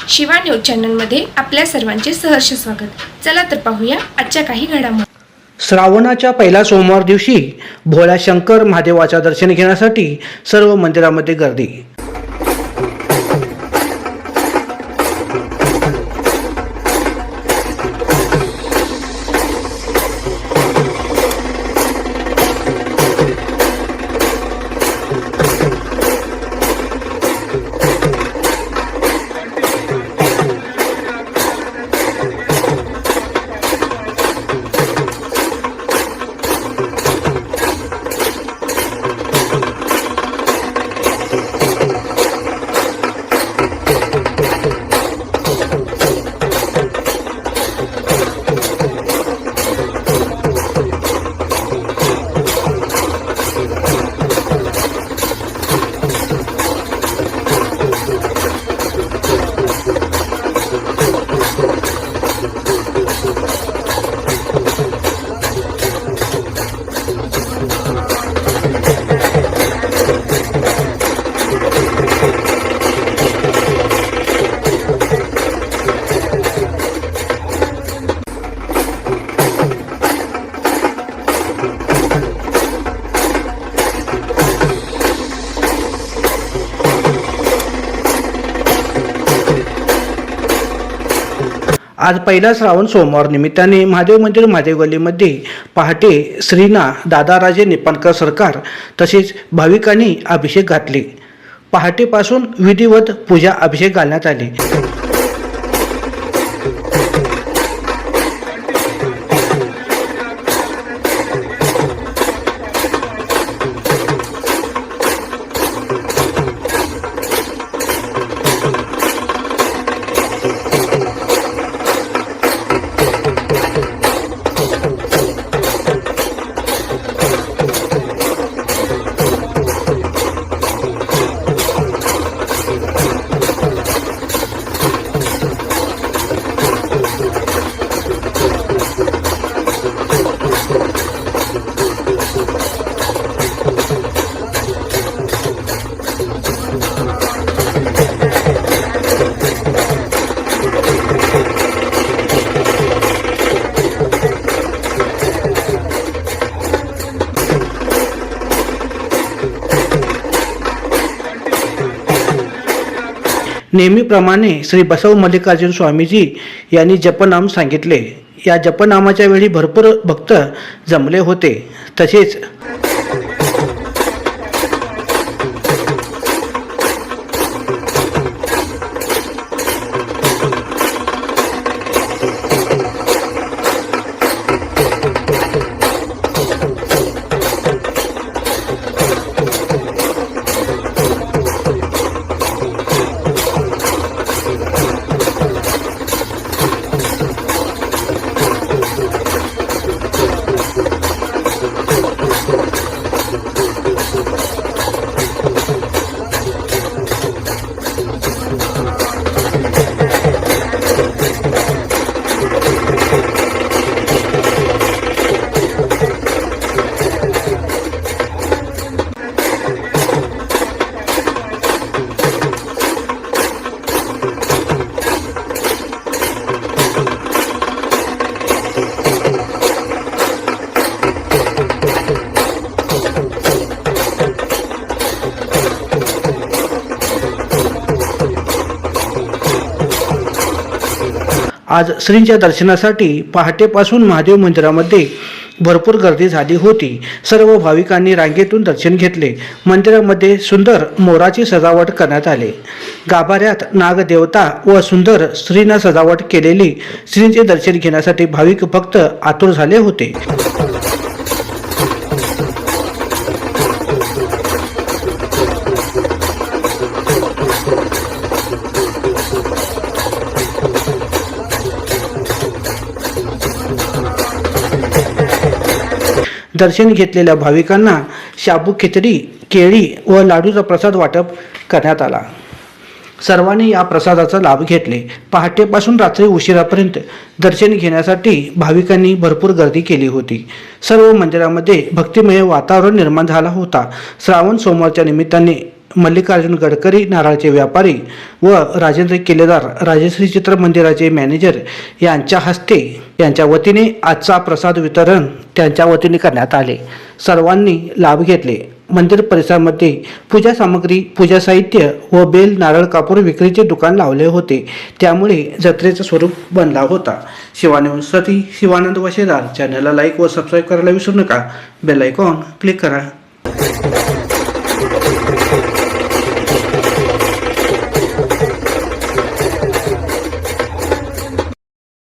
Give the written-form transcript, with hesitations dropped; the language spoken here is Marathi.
शिवा न्यूज चॅनलमध्ये आपल्या सर्वांचे सहर्ष स्वागत। चला तर पाहूया आजच्या काही घडामोडी। श्रावणाच्या पहिल्या सोमवार दिवशी भोळा शंकर महादेवाच्या दर्शन घेण्यासाठी सर्व मंदिरामध्ये गर्दी। आज पहिला श्रावण सोमवार निमित्ताने महादेव मंदिर महादेव गल्लीमध्ये पहाटे श्रीना दादाराजे निपाणकर सरकार तसेच भाविकांनी अभिषेक घातले। पहाटेपासून विधिवत पूजा अभिषेक घालण्यात आले। नेहमीप्रमाणे श्री बसव मल्लिकार्जुन स्वामीजी यांनी जपनाम सांगितले। या जपनामाच्या वेळी भरपूर भक्त जमले होते। तसेच आज श्रींच्या दर्शनासाठी पहाटेपासून महादेव मंदिरामध्ये भरपूर गर्दी झाली होती। सर्व भाविकांनी रांगेतून दर्शन घेतले। मंदिरामध्ये सुंदर मोराची सजावट करण्यात आली। गाभाऱ्यात नागदेवता व सुंदर श्रींना सजावट केलेली श्रींचे दर्शन घेण्यासाठी भाविक भक्त आतुर झाले होते। दर्शन घेतलेल्या भाविकांना शाबू खिचडी, केळी व लाडूचा प्रसाद वाटप करण्यात आला। सर्वांनी या प्रसादाचा लाभ घेतले। पहाटेपासून रात्री उशिरापर्यंत दर्शन घेण्यासाठी भाविकांनी भरपूर गर्दी केली होती। सर्व मंदिरामध्ये भक्तिमय वातावरण निर्माण झाला होता। श्रावण सोमवारच्या निमित्ताने मल्लिकार्जुन गडकरी नारळचे व्यापारी व राजेंद्र किल्लेदार राजश्री चित्र मंदिराचे मॅनेजर यांच्या हस्ते यांच्या वतीने आजचा प्रसाद वितरण त्यांच्या वतीने करण्यात आले. सर्वांनी लाभ घेतले. मंदिर परिसरामध्ये पूजा सामग्री, पूजा साहित्य व बेल, नारळ, कापूर विक्रीचे दुकान लावले होते. त्यामुळे जत्रेचं स्वरूप बनला होता. शिवान्यूजसाठी शिवानंद वशेदार. चॅनलला लाईक व सबस्क्राईब करायला विसरू नका. बेल आयकॉन क्लिक करा.